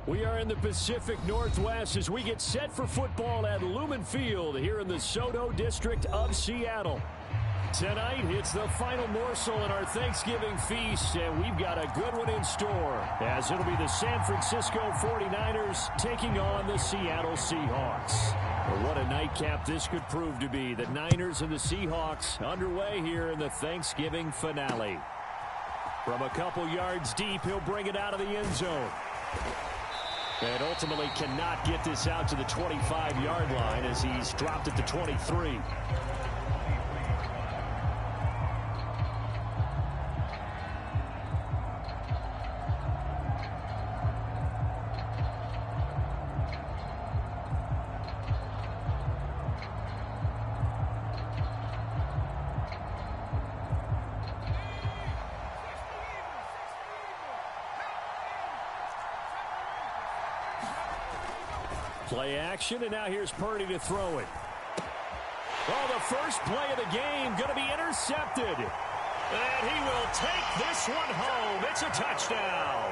We are in the Pacific Northwest as we get set for football at Lumen Field here in the SoDo district of Seattle. Tonight, it's the final morsel in our Thanksgiving feast, and we've got a good one in store, as it'll be the San Francisco 49ers taking on the Seattle Seahawks. Well, what a nightcap this could prove to be. The Niners and the Seahawks underway here in the Thanksgiving finale. From a couple yards deep, he'll bring it out of the end zone. And ultimately cannot get this out to the 25-yard line as he's dropped at the 23. Play action, and now here's Purdy to throw it. Oh, the first play of the game going to be intercepted. And he will take this one home. It's a touchdown.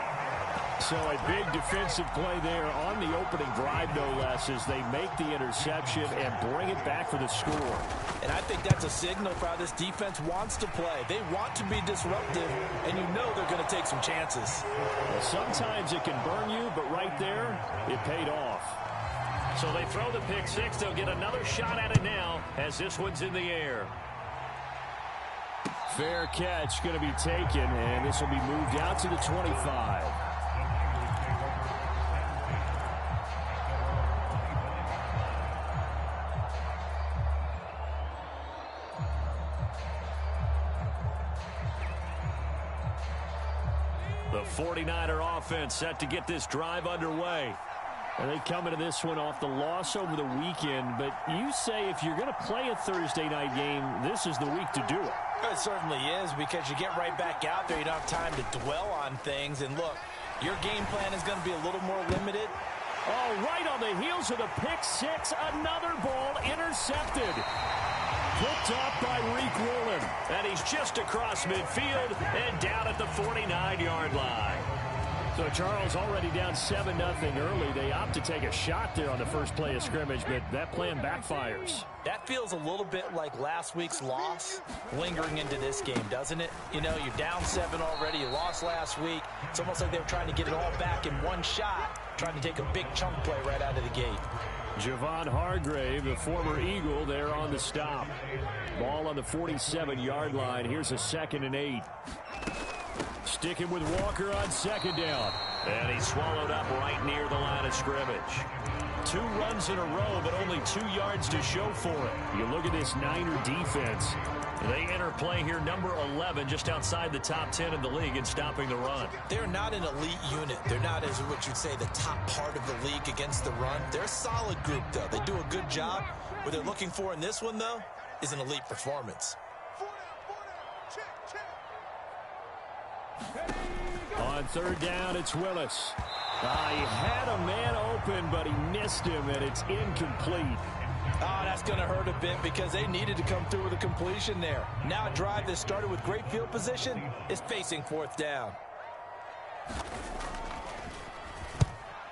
So a big defensive play there on the opening drive, no less, as they make the interception and bring it back for the score. And I think that's a signal for how this defense wants to play. They want to be disruptive, and you know they're going to take some chances. Well, sometimes it can burn you, but right there, it paid off. So they throw the pick six. They'll get another shot at it now as this one's in the air. Fair catch going to be taken, and this will be moved out to the 25. The 49er offense set to get this drive underway. And they come into this one off the loss over the weekend, but you say if you're going to play a Thursday night game, this is the week to do it. It certainly is, because you get right back out there. You don't have time to dwell on things. And look, your game plan is going to be a little more limited. Oh, right on the heels of the pick six, another ball intercepted. Picked off by Reek Woolen. And he's just across midfield and down at the 49-yard line. So Charles already down 7-0 early. They opt to take a shot there on the first play of scrimmage, but that plan backfires. That feels a little bit like last week's loss lingering into this game, doesn't it? You know, you're down 7 already. You lost last week. It's almost like they were trying to get it all back in one shot, trying to take a big chunk play right out of the gate. Javon Hargrave, the former Eagle, there on the stop. Ball on the 47-yard line. Here's a 2nd and 8. Sticking with Walker on 2nd down. And he's swallowed up right near the line of scrimmage. 2 runs in a row, but only 2 yards to show for it. You look at this Niner defense. They enter play here, number 11, just outside the top 10 in the league in stopping the run. They're not an elite unit. They're not, as what you'd say, the top part of the league against the run. They're a solid group, though. They do a good job. What they're looking for in this one, though, is an elite performance. On 3rd down, it's Willis. He had a man open, but he missed him, and it's incomplete. Oh, that's going to hurt a bit because they needed to come through with a completion there. Now a drive that started with great field position is facing 4th down.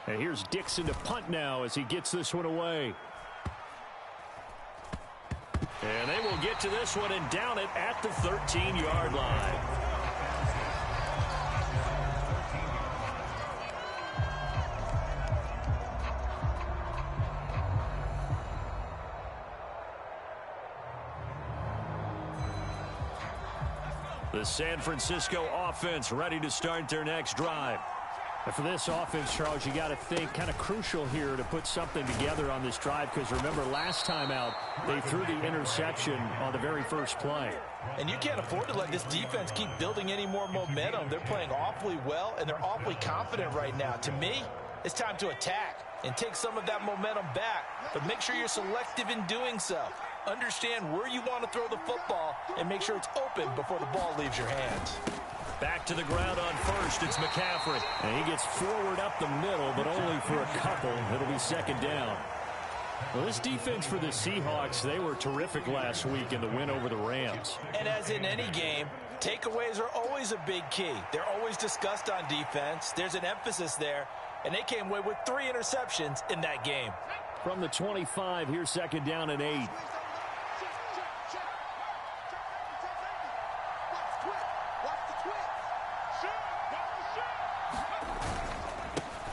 And here's Dixon to punt now as he gets this one away. And they will get to this one and down it at the 13-yard line. The San Francisco offense ready to start their next drive. And for this offense, Charles, you got to think kind of crucial here to put something together on this drive, because remember last time out they threw the interception on the very first play. And you can't afford to let this defense keep building any more momentum. They're playing awfully well, and they're awfully confident right now. To me, it's time to attack and take some of that momentum back, but make sure you're selective in doing so. Understand where you want to throw the football and make sure it's open before the ball leaves your hands. Back to the ground on first, it's McCaffrey. And he gets forward up the middle, but only for a couple. It'll be 2nd down. Well, this defense for the Seahawks, they were terrific last week in the win over the Rams. And as in any game, takeaways are always a big key. They're always discussed on defense. There's an emphasis there. and they came away with 3 interceptions in that game. From the 25, here's second down and 8.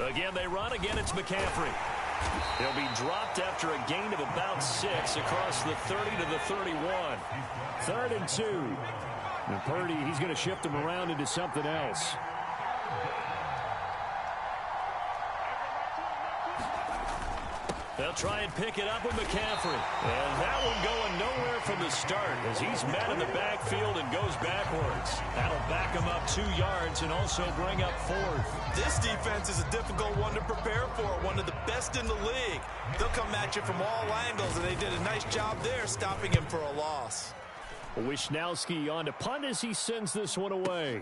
Again, they run. Again, it's McCaffrey. He'll be dropped after a gain of about 6 across the 30 to the 31. 3rd and 2. And Purdy, he's going to shift him around into something else. They'll try and pick it up with McCaffrey. And that one going nowhere from the start as he's met in the backfield and goes backwards. That'll back him up 2 yards and also bring up 4th. This defense is a difficult one to prepare for, one of the best in the league. They'll come at you from all angles, and they did a nice job there stopping him for a loss. Wisnowski on to punt as he sends this one away.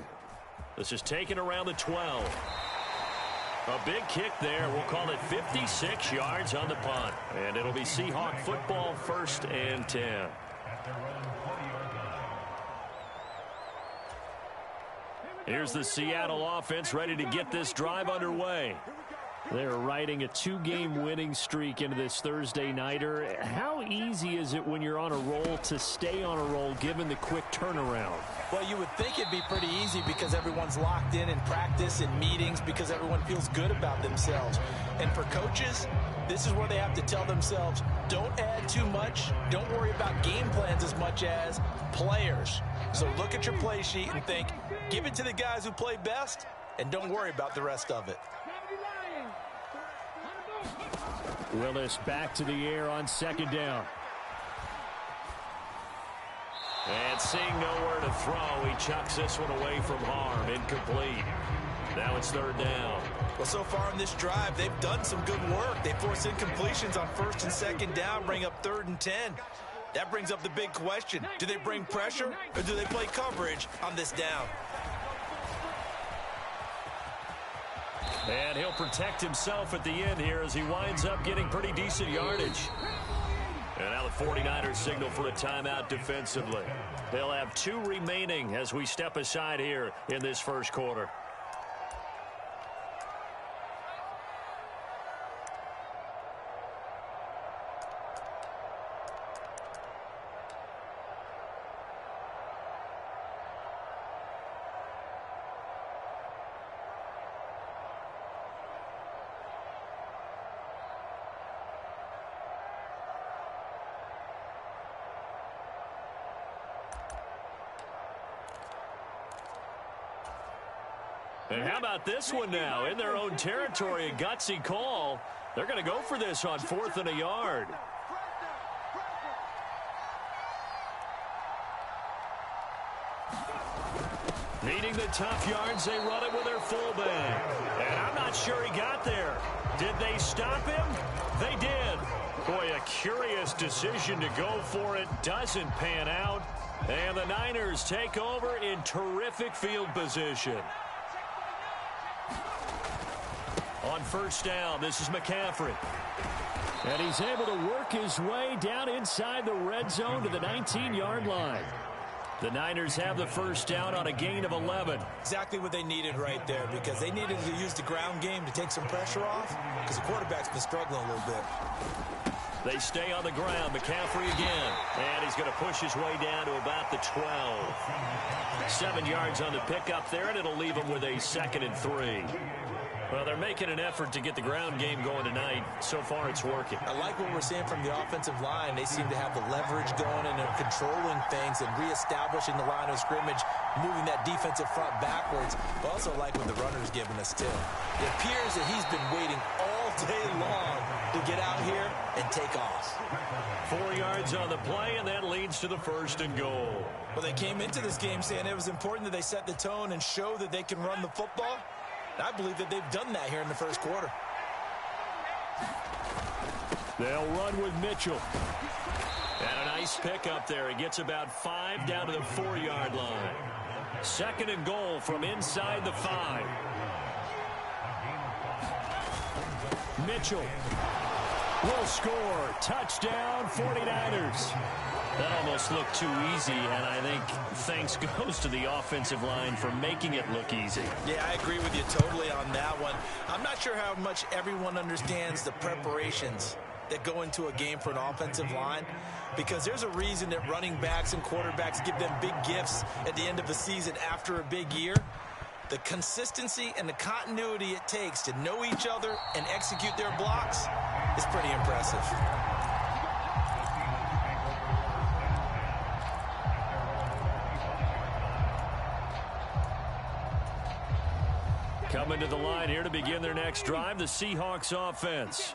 This is taken around the 12. A big kick there. We'll call it 56 yards on the punt. And it'll be Seahawk football, 1st and 10. Here's the Seattle offense ready to get this drive underway. They're riding a 2-game winning streak into this Thursday nighter. How easy is it when you're on a roll to stay on a roll given the quick turnaround? Well, you would think it'd be pretty easy because everyone's locked in practice and meetings because everyone feels good about themselves. And for coaches, this is where they have to tell themselves, don't add too much. Don't worry about game plans as much as players. So look at your play sheet and think, give it to the guys who play best and don't worry about the rest of it. Willis back to the air on 2nd down. And seeing nowhere to throw, he chucks this one away from harm. Incomplete. Now it's 3rd down. Well, so far in this drive, they've done some good work. They force incompletions on 1st and 2nd down, bring up 3rd and 10. That brings up the big question. Do they bring pressure or do they play coverage on this down? And he'll protect himself at the end here as he winds up getting pretty decent yardage. And now the 49ers signal for a timeout defensively. They'll have 2 remaining as we step aside here in this 1st quarter. And how about this one now? In their own territory, a gutsy call. They're going to go for this on 4th and a yard. Needing the tough yards, they run it with their fullback. And I'm not sure he got there. Did they stop him? They did. Boy, a curious decision to go for it. Doesn't pan out. And the Niners take over in terrific field position. On 1st down, this is McCaffrey. And he's able to work his way down inside the red zone to the 19-yard line. The Niners have the 1st down on a gain of 11. Exactly what they needed right there because they needed to use the ground game to take some pressure off because the quarterback's been struggling a little bit. They stay on the ground. McCaffrey again. And he's going to push his way down to about the 12. 7 yards on the pickup there, and it'll leave him with a 2nd and 3. Well, they're making an effort to get the ground game going tonight. So far, it's working. I like what we're seeing from the offensive line. They seem to have the leverage going and they're controlling things and reestablishing the line of scrimmage, moving that defensive front backwards. But also like what the runner's giving us, too. It appears that he's been waiting all day long to get out here and take off. 4 yards on the play, and that leads to the 1st and goal. Well, they came into this game saying it was important that they set the tone and show that they can run the football. I believe that they've done that here in the 1st quarter. They'll run with Mitchell. And a nice pickup there. He gets about 5 down to the 4-yard line. 2nd and goal from inside the 5. Mitchell. will score. Touchdown, 49ers. That almost looked too easy, and I think thanks goes to the offensive line for making it look easy. Yeah, I agree with you totally on that one. I'm not sure how much everyone understands the preparations that go into a game for an offensive line, because there's a reason that running backs and quarterbacks give them big gifts at the end of a season after a big year. The consistency and the continuity it takes to know each other and execute their blocks is pretty impressive. Coming to the line here to begin their next drive, the Seahawks offense.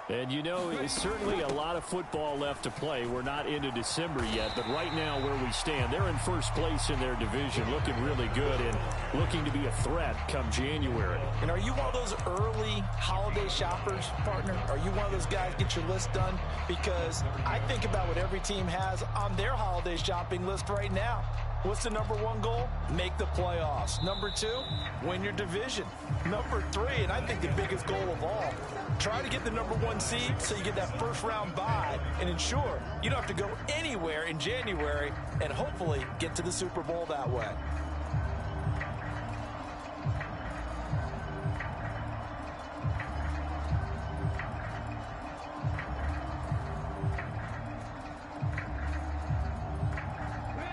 And you know, it's certainly a lot of football left to play. We're not into December yet, but right now where we stand, they're in first place in their division, looking really good and looking to be a threat come January. And are you one of those early holiday shoppers, partner? Are you one of those guys get your list done? Because I think about what every team has on their holiday shopping list right now. What's the number one goal? Make the playoffs. Number two, win your division. Number three, and I think the biggest goal of all, try to get the number one seed so you get that first round bye and ensure you don't have to go anywhere in January and hopefully get to the Super Bowl that way.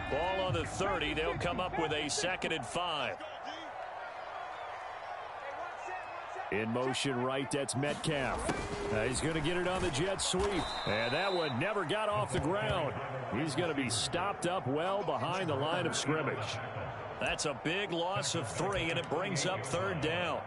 Ball on the 30. They'll come up with a 2nd and 5. In motion right, that's Metcalf. He's going to get it on the jet sweep. And that one never got off the ground. He's going to be stopped up well behind the line of scrimmage. That's a big loss of 3, and it brings up 3rd down.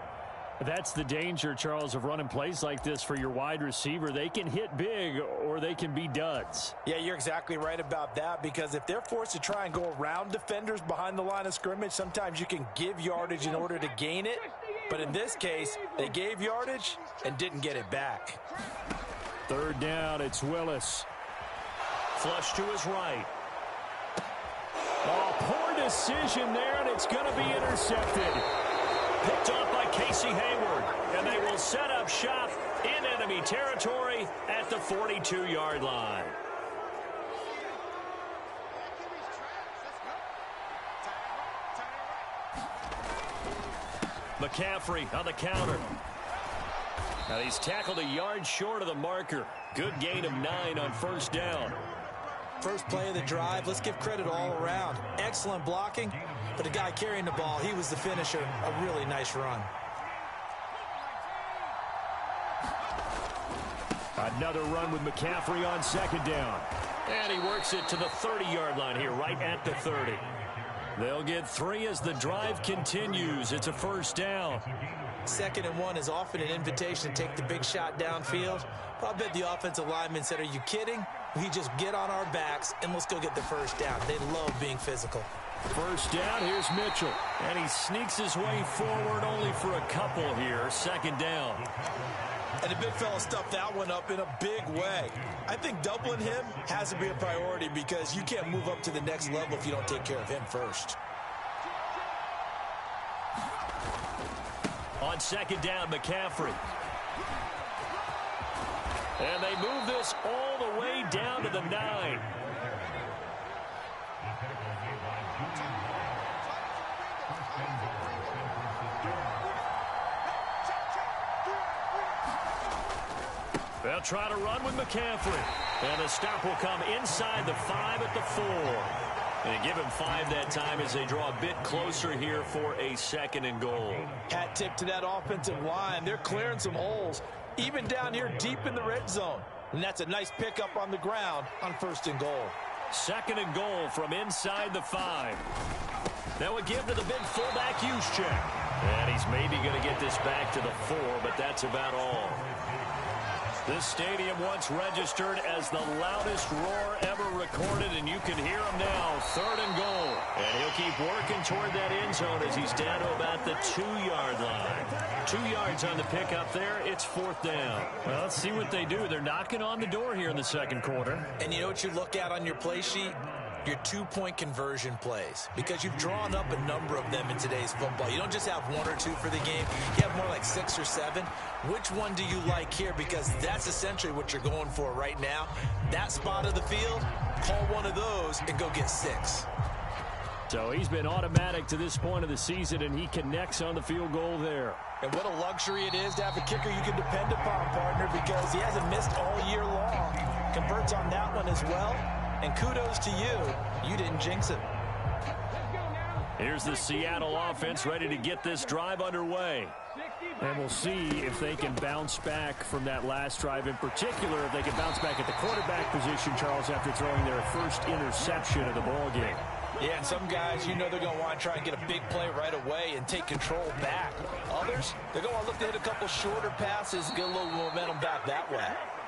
That's the danger, Charles, of running plays like this for your wide receiver. They can hit big or they can be duds. Yeah, you're exactly right about that, because if they're forced to try and go around defenders behind the line of scrimmage, sometimes you can give yardage in order to gain it. But in this case, they gave yardage and didn't get it back. 3rd down, it's Willis. Flush to his right. Oh, poor decision there, and it's going to be intercepted. Picked off by Casey Hayward, and they will set up shop in enemy territory at the 42-yard line. McCaffrey on the counter. Now he's tackled a yard short of the marker. Good gain of 9 on 1st down. First play of the drive, let's give credit all around. Excellent blocking, but the guy carrying the ball, he was the finisher. A really nice run. Another run with McCaffrey on 2nd down. And he works it to the 30-yard line here, right at the 30. They'll get 3 as the drive continues. It's a 1st down. 2nd and 1 is often an invitation to take the big shot downfield. But I bet the offensive lineman said, are you kidding? We just get on our backs and let's go get the 1st down. They love being physical. 1st down, here's Mitchell. And he sneaks his way forward only for a couple here. 2nd down. And the big fella stuffed that one up in a big way. I think doubling him has to be a priority, because you can't move up to the next level if you don't take care of him first. On 2nd down, McCaffrey. And they move this all the way down to the 9. They'll try to run with McCaffrey. And the stop will come inside the 5 at the 4. And give him 5 that time as they draw a bit closer here for a 2nd and goal. Hat tip to that offensive line. They're clearing some holes, even down here deep in the red zone. And that's a nice pickup on the ground on 1st and goal. 2nd and goal from inside the 5. That would give to the big fullback Juszczyk. And he's maybe going to get this back to the 4, but that's about all. This stadium once registered as the loudest roar ever recorded, and you can hear him now. 3rd and goal. And he'll keep working toward that end zone as he's down to about the 2-yard line. 2 yards on the pickup there. It's 4th down. Well, let's see what they do. They're knocking on the door here in the 2nd quarter. And you know what you look at on your play sheet? your two-point conversion plays, because you've drawn up a number of them in today's football. You don't just have one or two for the game. You have more like 6 or 7. Which one do you like here? Because that's essentially what you're going for right now. That spot of the field, call one of those and go get 6. So he's been automatic to this point of the season, and he connects on the field goal there. And what a luxury it is to have a kicker you can depend upon, partner, because he hasn't missed all year long. Converts on that one as well. And kudos to you. You didn't jinx it. Here's the Seattle offense ready to get this drive underway. And we'll see if they can bounce back from that last drive. In particular, if they can bounce back at the quarterback position, Charles, after throwing their first interception of the ball game. Yeah, and some guys, you know they're going to want to try and get a big play right away and take control back. Others, they're going to look to hit a couple shorter passes, get a little momentum back that way.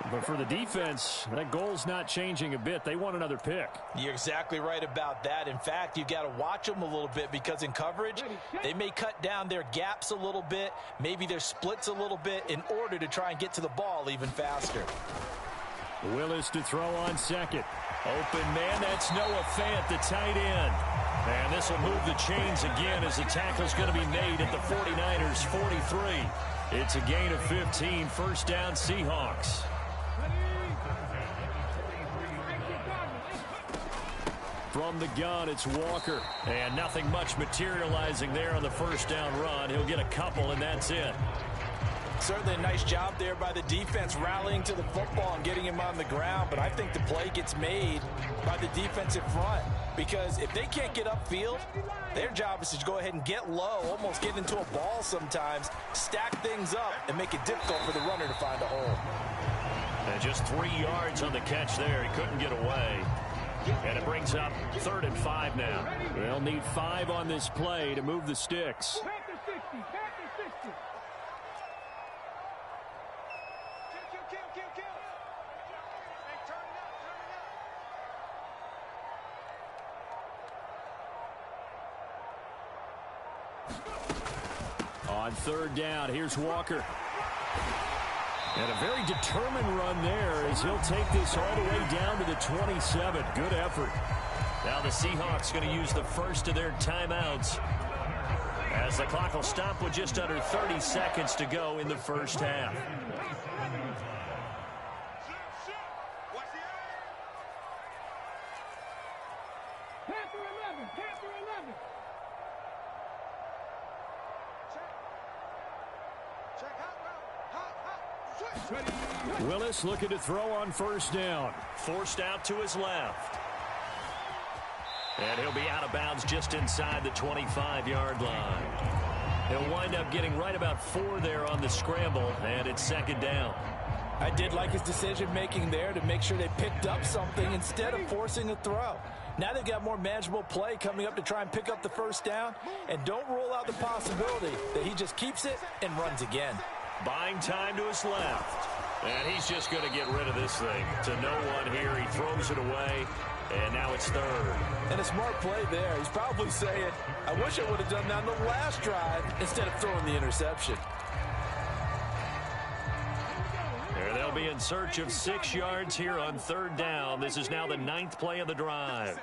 But for the defense, that goal's not changing a bit. They want another pick. You're exactly right about that. In fact, you've got to watch them a little bit, because in coverage, they may cut down their gaps a little bit, maybe their splits a little bit, in order to try and get to the ball even faster. Willis to throw on second. Open man, that's Noah Fant, the tight end. And this will move the chains again as the tackle's going to be made at the 49ers 43. It's a gain of 15, first down Seahawks. From the gun, it's Walker. And nothing much materializing there on the first down run. He'll get a couple, and that's it. Certainly a nice job there by the defense rallying to the football and getting him on the ground. But I think the play gets made by the defensive front, because if they can't get upfield, their job is to go ahead and get low, almost get into a ball sometimes, stack things up, and make it difficult for the runner to find a hole. And just 3 yards on the catch there. He couldn't get away. And it brings up 3rd and 5 now. They'll need 5 on this play to move the sticks. On 3rd down, here's Walker. And a very determined run there as he'll take this all the way down to the 27. Good effort. Now the Seahawks going to use the first of their timeouts, as the clock will stop with just under 30 seconds to go in the first half. Willis looking to throw on first down. Forced out to his left. And he'll be out of bounds just inside the 25-yard line. He'll wind up getting right about 4 there on the scramble, and it's 2nd down. I did like his decision-making there to make sure they picked up something instead of forcing a throw. Now they've got more manageable play coming up to try and pick up the first down, and don't rule out the possibility that he just keeps it and runs again. Buying time to his left. And he's just going to get rid of this thing to no one here. He throws it away, and now it's 3rd. And a smart play there. He's probably saying, I wish I would have done that on the last drive instead of throwing the interception. There they'll be in search of 6 yards here on 3rd down. This is now the 9th play of the drive.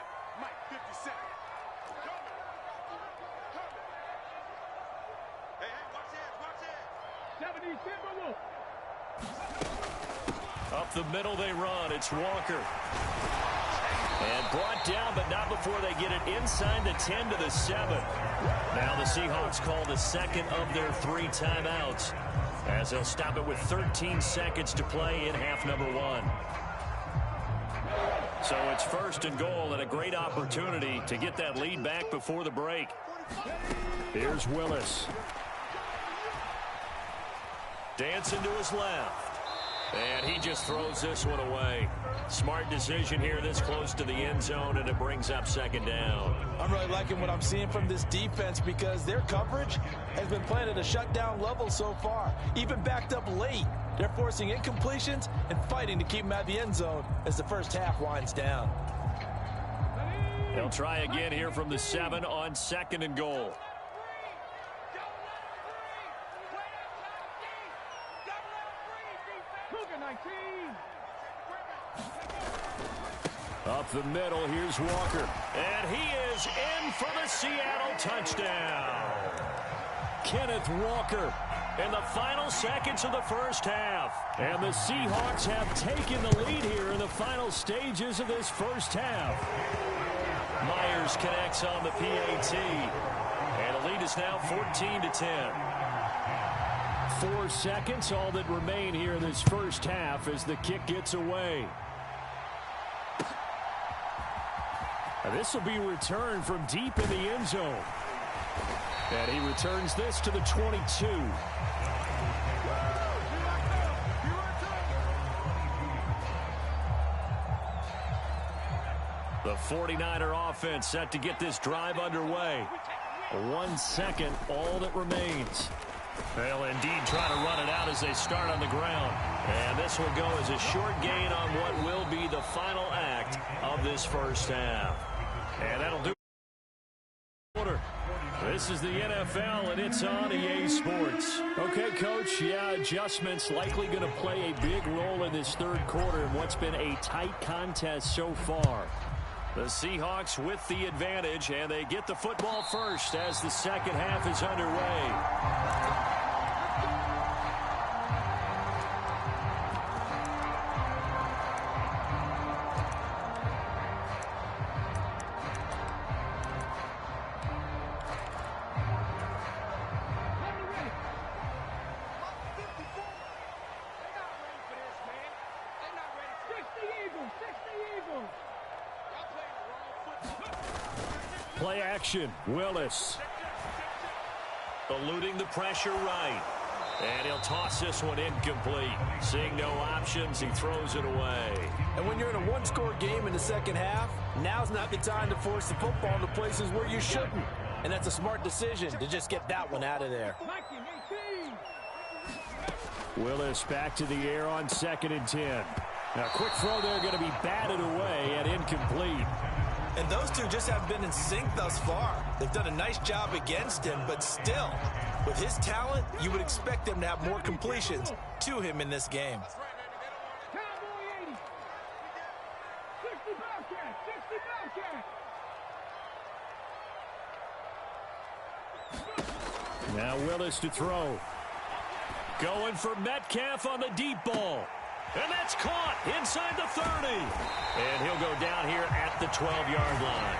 Up the middle they run. It's Walker. And brought down, but not before they get it inside the 10 to the 7. Now the Seahawks call the second of their 3 timeouts, as they'll stop it with 13 seconds to play in half number 1. So it's 1st and goal, and a great opportunity to get that lead back before the break. Here's Willis. Dancing to his left. And he just throws this one away. Smart decision here this close to the end zone, and it brings up 2nd down. I'm really liking what I'm seeing from this defense, because their coverage has been playing at a shutdown level so far. Even backed up late, they're forcing incompletions and fighting to keep them out of the end zone as the first half winds down. They'll try again here from the 7 on 2nd and goal. Up the middle, here's Walker. And he is in for the Seattle touchdown. Kenneth Walker in the final seconds of the first half. And the Seahawks have taken the lead here in the final stages of this first half. Myers connects on the PAT. And the lead is now 14-10. 4 seconds, all that remain here in this first half as the kick gets away. This will be returned from deep in the end zone. And he returns this to the 22. The 49er offense set to get this drive underway. 1 second, all that remains. They'll indeed try to run it out as they start on the ground. And this will go as a short gain on what will be the final act of this first half. And that'll do it. This is the NFL, and it's on EA Sports. Okay, Coach, adjustments likely going to play a big role in this third quarter in what's been a tight contest so far. The Seahawks with the advantage, and they get the football first as the second half is underway. Play action, Willis. Eluding the pressure right. And he'll toss this one incomplete. Seeing no options, he throws it away. And when you're in a one-score game in the second half, now's not the time to force the football into places where you shouldn't. And that's a smart decision to just get that one out of there. Willis back to the air on 2nd and 10. Now, quick throw there, going to be batted away and incomplete. And those two just haven't been in sync thus far. They've done a nice job against him, but still, with his talent, you would expect them to have more completions to him in this game. Now Willis to throw. Going for Metcalf on the deep ball. And that's caught inside the 30. And he'll go down here at the 12-yard line.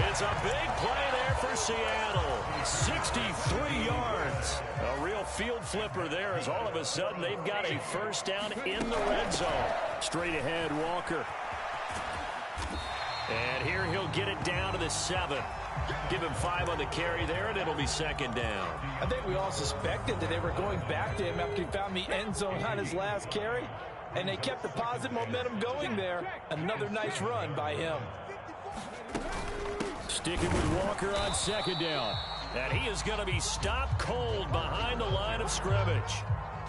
It's a big play there for Seattle. 63 yards. A real field flipper there as all of a sudden they've got a first down in the red zone. Straight ahead, Walker. And here he'll get it down to the 7. Give him 5 on the carry there, and it'll be second down. I think we all suspected that they were going back to him after he found the end zone on his last carry, and they kept the positive momentum going there. Another nice run by him. Sticking with Walker on second down. And he is going to be stopped cold behind the line of scrimmage.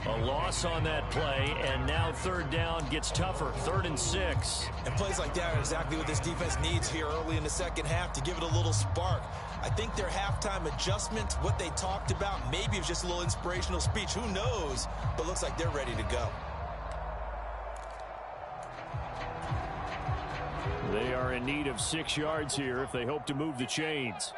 A loss on that play, and now third down gets tougher. 3rd and 6. And plays like that are exactly what this defense needs here early in the second half to give it a little spark. I think their halftime adjustment, what they talked about, maybe it was just a little inspirational speech. Who knows? But looks like they're ready to go. They are in need of 6 yards here if they hope to move the chains.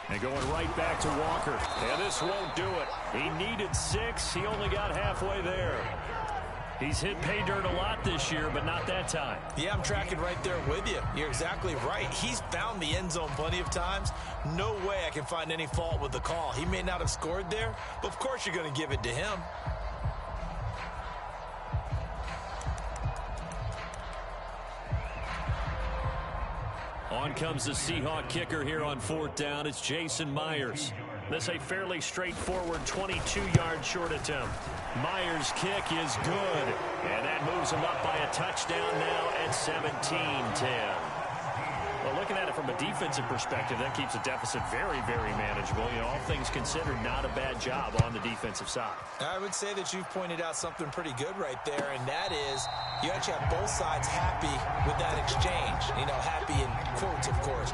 And going right back to Walker. And this won't do it. He needed 6. He only got halfway there. He's hit pay dirt a lot this year, but not that time. Yeah, I'm tracking right there with you. You're exactly right. He's found the end zone plenty of times. No way I can find any fault with the call. He may not have scored there, but of course you're going to give it to him. On comes the Seahawk kicker here on 4th down. It's Jason Myers. This a fairly straightforward 22-yard short attempt. Myers' kick is good. And that moves him up by a touchdown now at 17-10. Well, looking at it from a defensive perspective, that keeps the deficit very, very manageable. You know, all things considered, not a bad job on the defensive side. I would say that you've pointed out something pretty good right there, and that is you actually have both sides happy with that exchange. You know, happy in quotes, of course.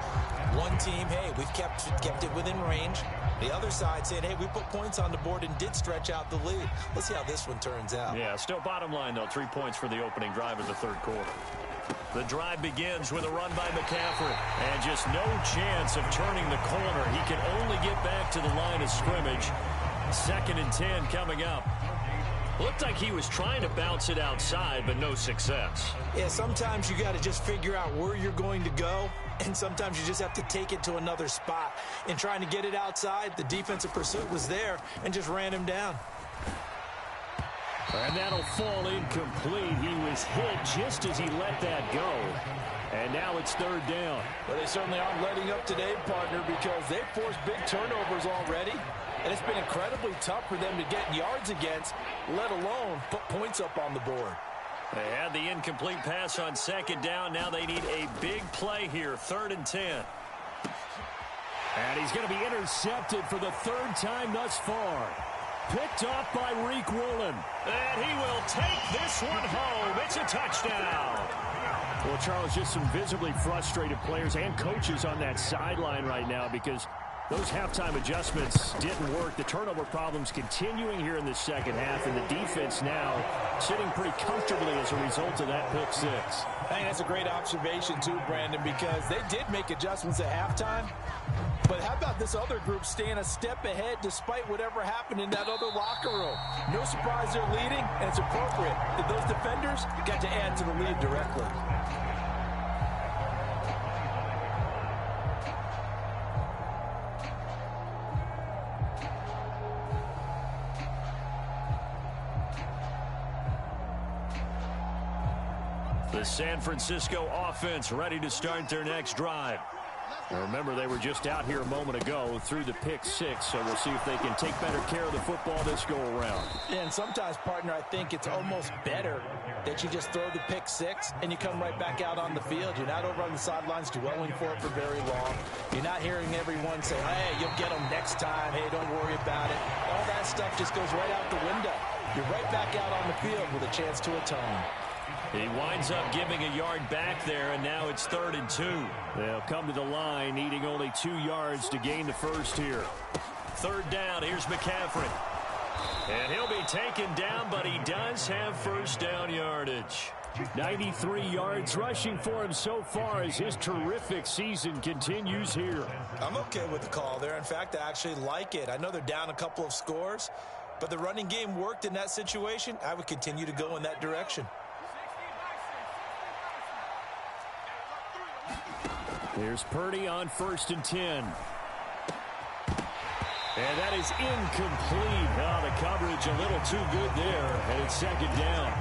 One team, hey, we've kept it within range. The other side saying, hey, we put points on the board and did stretch out the lead. Let's see how this one turns out. Yeah, still bottom line, though. 3 points for the opening drive of the third quarter. The drive begins with a run by McCaffrey. And just no chance of turning the corner. He can only get back to the line of scrimmage. 2nd and 10 coming up. Looked like he was trying to bounce it outside, but no success. Yeah, sometimes you got to just figure out where you're going to go, and sometimes you just have to take it to another spot. In trying to get it outside, the defensive pursuit was there and just ran him down. And that'll fall incomplete. He was hit just as he let that go. And now it's 3rd down. Well, they certainly aren't letting up today, partner, because they've forced big turnovers already. And it's been incredibly tough for them to get yards against, let alone put points up on the board. They had the incomplete pass on 2nd down. Now they need a big play here, 3rd and 10. And he's going to be intercepted for the 3rd time thus far. Picked off by Riq Woolen. And he will take this one home. It's a touchdown. Well, Charles, just some visibly frustrated players and coaches on that sideline right now because those halftime adjustments didn't work. The turnover problems continuing here in the second half, and the defense now sitting pretty comfortably as a result of that pick six. I think that's a great observation too, Brandon, because they did make adjustments at halftime. But how about this other group staying a step ahead despite whatever happened in that other locker room? No surprise they're leading, and it's appropriate. Those defenders got to add to the lead directly. The San Francisco offense ready to start their next drive. Now remember, they were just out here a moment ago through the pick six, so we'll see if they can take better care of the football this go-around. And sometimes, partner, I think it's almost better that you just throw the pick six and you come right back out on the field. You're not over on the sidelines dwelling for it for very long. You're not hearing everyone say, hey, you'll get them next time. Hey, don't worry about it. All that stuff just goes right out the window. You're right back out on the field with a chance to atone. He winds up giving a yard back there, and now it's 3rd and 2. They'll come to the line, needing only 2 yards to gain the first here. 3rd down, here's McCaffrey. And he'll be taken down, but he does have first down yardage. 93 yards rushing for him so far as his terrific season continues here. I'm okay with the call there. In fact, I actually like it. I know they're down a couple of scores, but the running game worked in that situation. I would continue to go in that direction. Here's Purdy on 1st and 10. And that is incomplete. Oh, the coverage a little too good there, and it's 2nd down.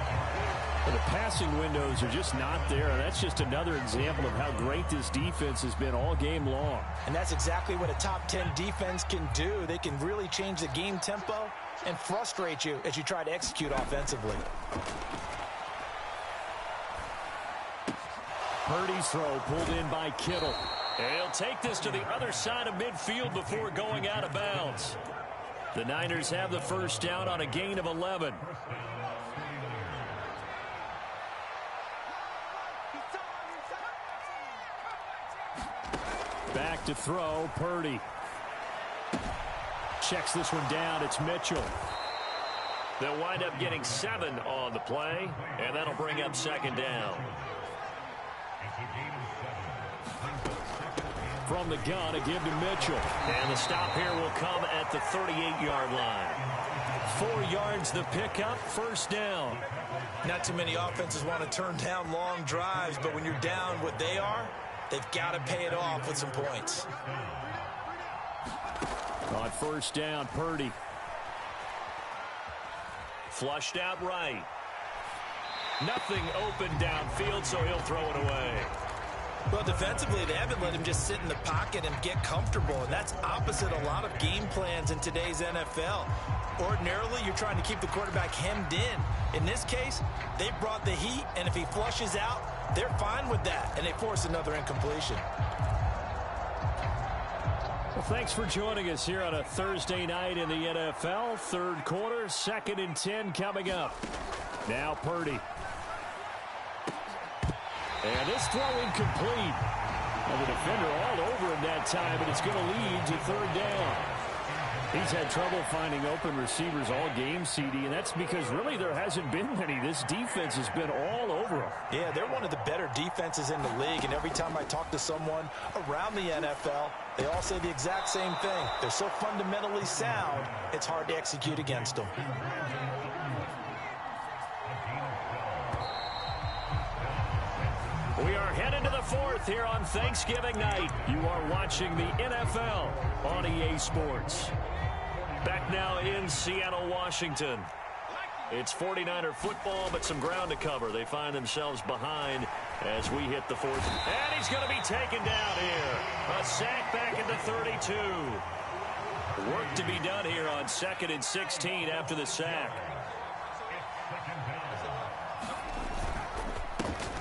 But the passing windows are just not there. That's just another example of how great this defense has been all game long. And that's exactly what a top 10 defense can do. They can really change the game tempo and frustrate you as you try to execute offensively. Purdy's throw pulled in by Kittle. And he'll take this to the other side of midfield before going out of bounds. The Niners have the first down on a gain of 11. Back to throw, Purdy. Checks this one down, it's Mitchell. They'll wind up getting 7 on the play, and that'll bring up 2nd down. From the gun, a give to Mitchell. And the stop here will come at the 38-yard line. 4 yards the pickup, first down. Not too many offenses want to turn down long drives, but when you're down what they are, they've got to pay it off with some points. On first down, Purdy. Flushed out right. Nothing open downfield, so he'll throw it away. Well, defensively, they haven't let him just sit in the pocket and get comfortable, and that's opposite a lot of game plans in today's NFL. Ordinarily, you're trying to keep the quarterback hemmed in. In this case, they brought the heat, and if he flushes out, they're fine with that, and they force another incompletion. Well, thanks for joining us here on a Thursday night in the NFL. Third quarter, 2nd and 10 coming up. Now Purdy. And this throw incomplete. And the defender all over him that time, and it's going to lead to third down. He's had trouble finding open receivers all game, CD, and that's because really there hasn't been many. This defense has been all over him. Yeah, they're one of the better defenses in the league, and every time I talk to someone around the NFL, they all say the exact same thing. They're so fundamentally sound, it's hard to execute against them. We are headed to the fourth here on Thanksgiving night. You are watching the NFL on EA Sports. Back now in Seattle, Washington. It's 49er football, but some ground to cover. They find themselves behind as we hit the fourth. And he's going to be taken down here. A sack back at the 32. Work to be done here on 2nd and 16 after the sack.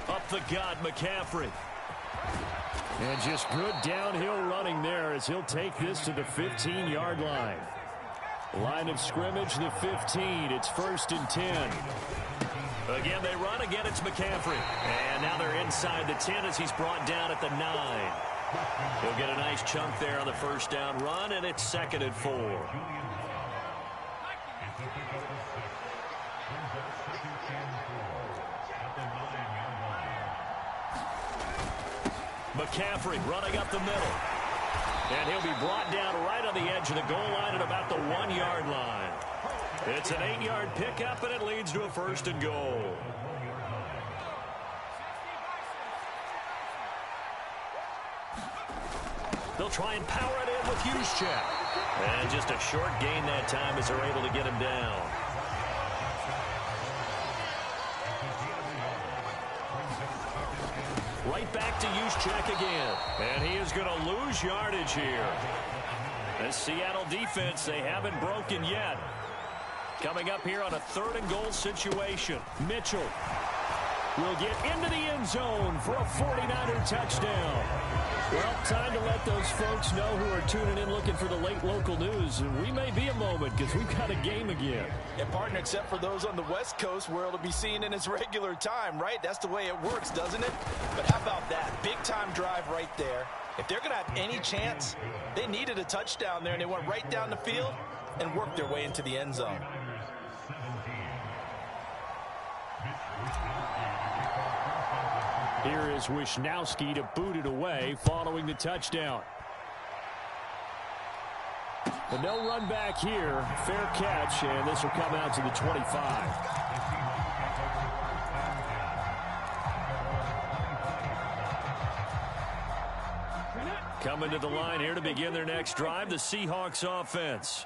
Up the gut, McCaffrey. And just good downhill running there as he'll take this to the 15-yard line. Line of scrimmage, the 15. It's 1st and 10. Again, they run. Again, it's McCaffrey. And now they're inside the 10 as he's brought down at the 9. He'll get a nice chunk there on the first down run, and it's 2nd and 4. McCaffrey running up the middle. And he'll be brought down right on the edge of the goal line at about the 1-yard line. It's an 8-yard pickup, and it leads to a 1st and goal. They'll try and power it in with Juszczyk. And just a short gain that time as they're able to get him down. Right back to Juszczyk again. And he is going to lose yardage here. The Seattle defense, they haven't broken yet. Coming up here on a 3rd and goal situation. Mitchell will get into the end zone for a 49er touchdown. Well, time to let those folks know who are tuning in looking for the late local news. And we may be a moment because we've got a game again. And, partner, except for those on the West Coast where it'll be seen in its regular time, right? That's the way it works, doesn't it? But how about that? Big-time drive right there. If they're going to have any chance, they needed a touchdown there, and they went right down the field and worked their way into the end zone. Here is Wisnowski to boot it away following the touchdown. But no run back here. Fair catch, and this will come out to the 25. Coming to the line here to begin their next drive, the Seahawks offense.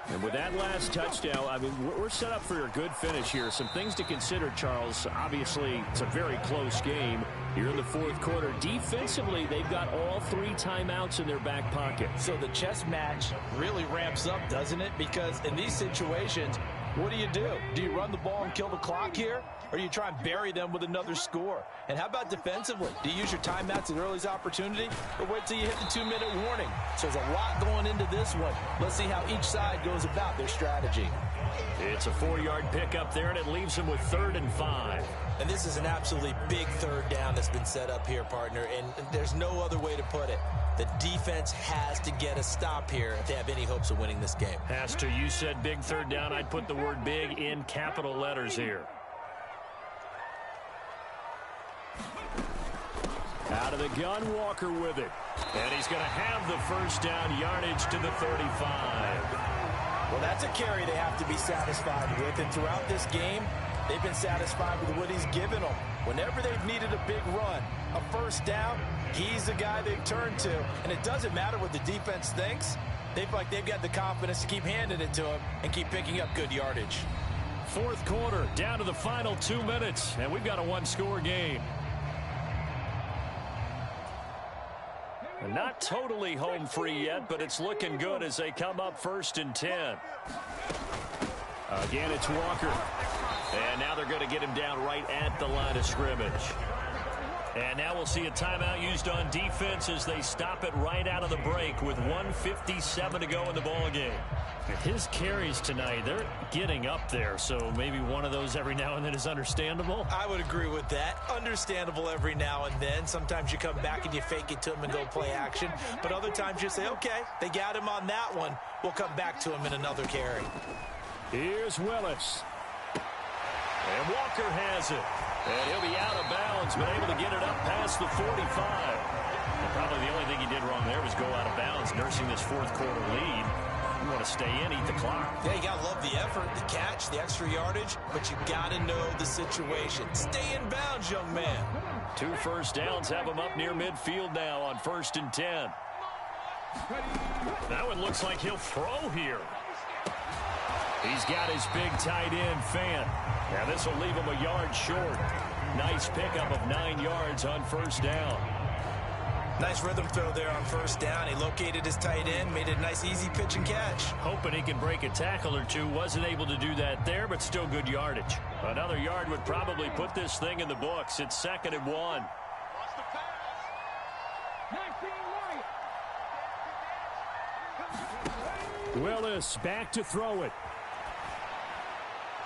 And with that last touchdown, I mean, we're set up for a good finish here. Some things to consider, Charles. Obviously, it's a very close game here in the 4th quarter. Defensively, they've got all 3 timeouts in their back pocket. So the chess match really ramps up, doesn't it? Because in these situations, what do? Do you run the ball and kill the clock here? Or do you try and bury them with another score? And how about defensively? Do you use your timeouts at earliest opportunity? Or wait till you hit the 2-minute warning? So there's a lot going into this one. Let's see how each side goes about their strategy. It's a 4-yard pickup there, and it leaves them with 3rd and 5. And this is an absolutely big 3rd down that's been set up here, partner. And there's no other way to put it. The defense has to get a stop here if they have any hopes of winning this game. Has to. You said big 3rd down. I'd put the word big in capital letters here. Out of the gun, Walker with it. And he's going to have the 1st down, yardage to the 35. Well, that's a carry they have to be satisfied with. And throughout this game, they've been satisfied with what he's given them. Whenever they've needed a big run, a 1st down, he's the guy they've turned to. And it doesn't matter what the defense thinks. They feel like they've got the confidence to keep handing it to him and keep picking up good yardage. 4th quarter, down to the final 2 minutes, and we've got a 1-score game. And not totally home free yet, but it's looking good as they come up 1st and 10. Again, it's Walker. And now they're going to get him down right at the line of scrimmage. And now we'll see a timeout used on defense as they stop it right out of the break with 1:57 to go in the ball game. His carries tonight, they're getting up there, so maybe one of those every now and then is understandable. I would agree with that. Understandable every now and then. Sometimes you come back and you fake it to him and go play action. But other times you say, okay, they got him on that one. We'll come back to him in another carry. Here's Willis. And Walker has it. And he'll be out of bounds, but able to get it up past the 45. And probably the only thing he did wrong there was go out of bounds, nursing this fourth quarter lead. You want to stay in, eat the clock. Yeah, you got to love the effort, the catch, the extra yardage, but you got to know the situation. Stay in bounds, young man. 2 first downs have him up near midfield now on 1st and 10. That one looks like he'll throw here. He's got his big tight end, Fant. Now this will leave him a yard short. Nice pickup of 9 yards on 1st down. Nice rhythm throw there on 1st down. He located his tight end, made it a nice easy pitch and catch. Hoping he can break a tackle or two. Wasn't able to do that there, but still good yardage. Another yard would probably put this thing in the books. It's 2nd and 1. Willis back to throw it.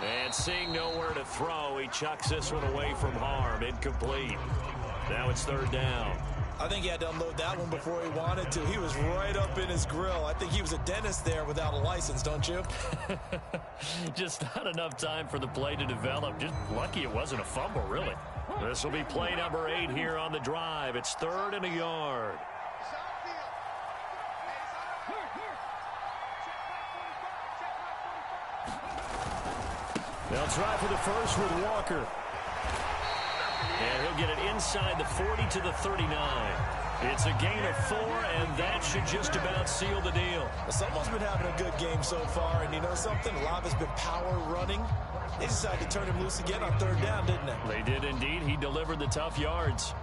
And seeing nowhere to throw, he chucks this one away from harm. Incomplete. Now it's 3rd down. I think he had to unload that one before he wanted to. He was right up in his grill. I think he was a dentist there without a license, don't you? Just not enough time for the play to develop. Just lucky it wasn't a fumble, really. This will be play number 8 here on the drive. It's 3rd and a yard. They'll try for the first with Walker. And he'll get it inside the 40 to the 39. It's a gain of 4, and that should just about seal the deal. Well, someone's been having a good game so far, and you know something? A lot has been power running. They decided to turn him loose again on 3rd down, didn't they? They did indeed. He delivered the tough yards.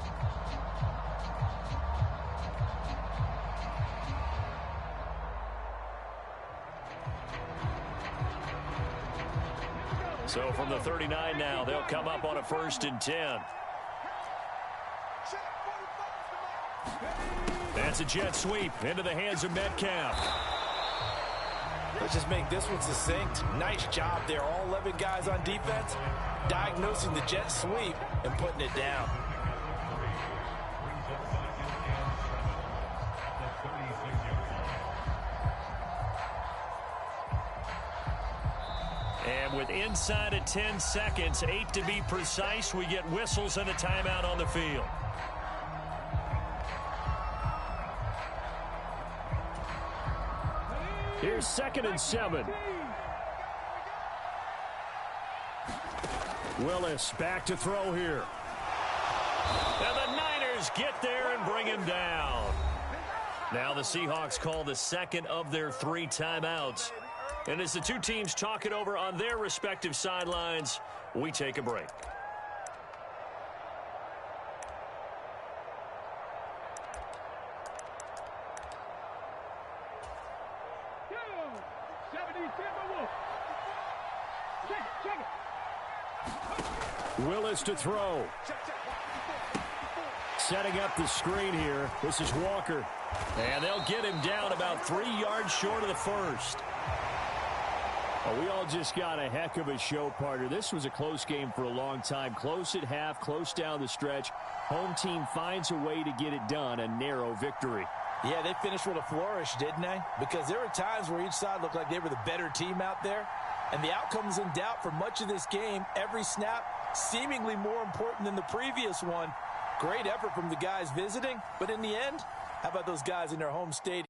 So from the 39 now, they'll come up on a 1st and 10. That's a jet sweep into the hands of Metcalf. Let's just make this one succinct. Nice job there. All 11 guys on defense diagnosing the jet sweep and putting it down. And with inside of 10 seconds, 8 to be precise, we get whistles and a timeout on the field. Here's 2nd and 7. Willis back to throw here. And the Niners get there and bring him down. Now the Seahawks call the 2nd of their 3 timeouts. And as the 2 teams talk it over on their respective sidelines, we take a break. Willis to throw. Setting up the screen here. This is Walker. And they'll get him down about 3 yards short of the 1st. Oh, we all just got a heck of a show, partner. This was a close game for a long time. Close at half, close down the stretch. Home team finds a way to get it done. A narrow victory. Yeah, they finished with a flourish, didn't they? Because there were times where each side looked like they were the better team out there. And the outcome was in doubt for much of this game. Every snap seemingly more important than the previous one. Great effort from the guys visiting. But in the end, how about those guys in their home stadium?